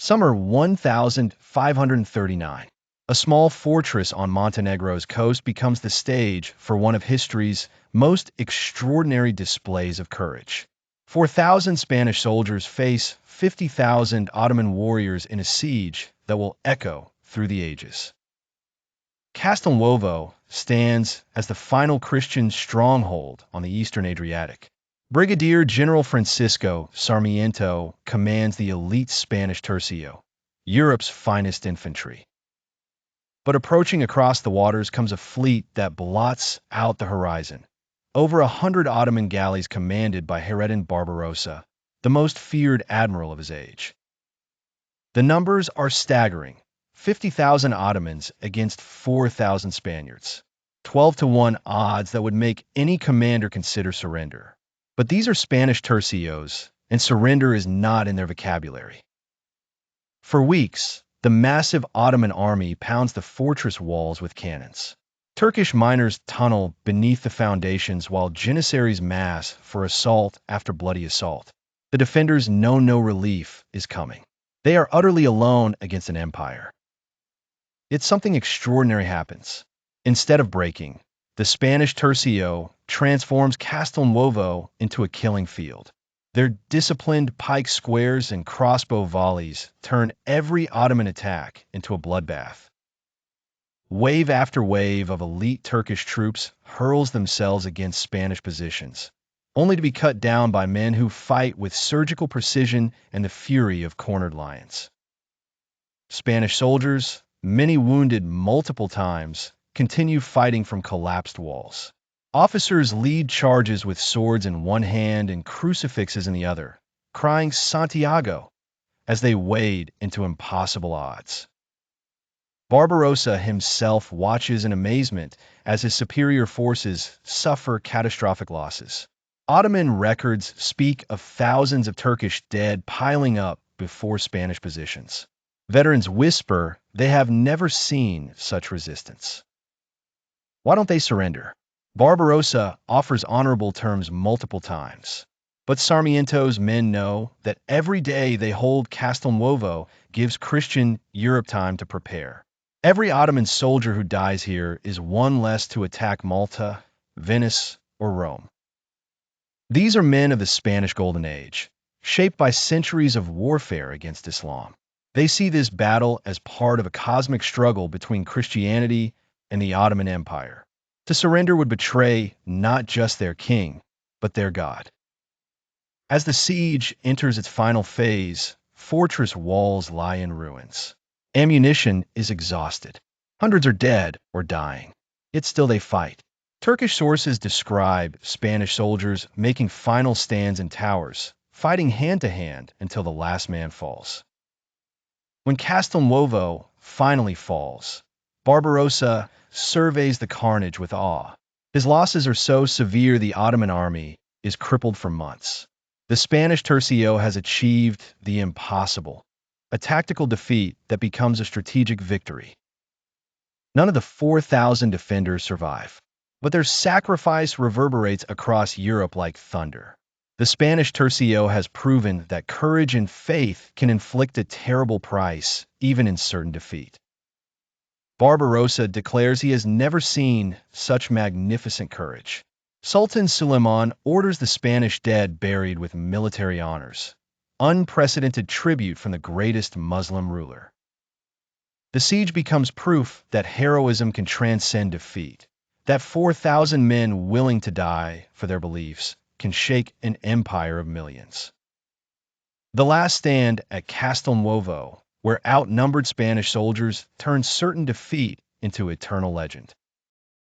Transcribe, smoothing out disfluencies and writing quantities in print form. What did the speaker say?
Summer 1539. A small fortress on Montenegro's coast becomes the stage for one of history's most extraordinary displays of courage. 4,000 Spanish soldiers face 50,000 Ottoman warriors in a siege that will echo through the ages. Castelnuovo stands as the final Christian stronghold on the eastern Adriatic. Brigadier General Francisco Sarmiento commands the elite Spanish Tercio, Europe's finest infantry. But approaching across the waters comes a fleet that blots out the horizon. Over 100 Ottoman galleys commanded by Hayreddin Barbarossa, the most feared admiral of his age. The numbers are staggering: 50,000 Ottomans against 4,000 Spaniards. 12-to-1 odds that would make any commander consider surrender. But these are Spanish tercios, and surrender is not in their vocabulary. For weeks, the massive Ottoman army pounds the fortress walls with cannons. Turkish miners tunnel beneath the foundations while Janissaries mass for assault after bloody assault. The defenders know no relief is coming. They are utterly alone against an empire. Yet something extraordinary happens. Instead of breaking, the Spanish Tercio transforms Castelnuovo into a killing field. Their disciplined pike squares and crossbow volleys turn every Ottoman attack into a bloodbath. Wave after wave of elite Turkish troops hurls themselves against Spanish positions, only to be cut down by men who fight with surgical precision and the fury of cornered lions. Spanish soldiers, many wounded multiple times, continue fighting from collapsed walls. Officers lead charges with swords in one hand and crucifixes in the other, crying "Santiago" as they wade into impossible odds. Barbarossa himself watches in amazement as his superior forces suffer catastrophic losses. Ottoman records speak of thousands of Turkish dead piling up before Spanish positions. Veterans whisper they have never seen such resistance. Why don't they surrender? Barbarossa offers honorable terms multiple times, but Sarmiento's men know that every day they hold Castelnuovo gives Christian Europe time to prepare. Every Ottoman soldier who dies here is one less to attack Malta, Venice, or Rome. These are men of the Spanish Golden Age, shaped by centuries of warfare against Islam. They see this battle as part of a cosmic struggle between Christianity and the Ottoman Empire. To surrender would betray not just their king, but their God. As the siege enters its final phase, fortress walls lie in ruins. Ammunition is exhausted. Hundreds are dead or dying, yet still they fight. Turkish sources describe Spanish soldiers making final stands in towers, fighting hand-to-hand until the last man falls. When Castelnuovo finally falls, Barbarossa surveys the carnage with awe. His losses are so severe the Ottoman army is crippled for months. The Spanish Tercio has achieved the impossible, a tactical defeat that becomes a strategic victory. None of the 4,000 defenders survive, but their sacrifice reverberates across Europe like thunder. The Spanish Tercio has proven that courage and faith can inflict a terrible price, even in certain defeat. Barbarossa declares he has never seen such magnificent courage. Sultan Suleiman orders the Spanish dead buried with military honors, unprecedented tribute from the greatest Muslim ruler. The siege becomes proof that heroism can transcend defeat, that 4,000 men willing to die for their beliefs can shake an empire of millions. The last stand at Castelnuovo, where outnumbered Spanish soldiers turn certain defeat into eternal legend.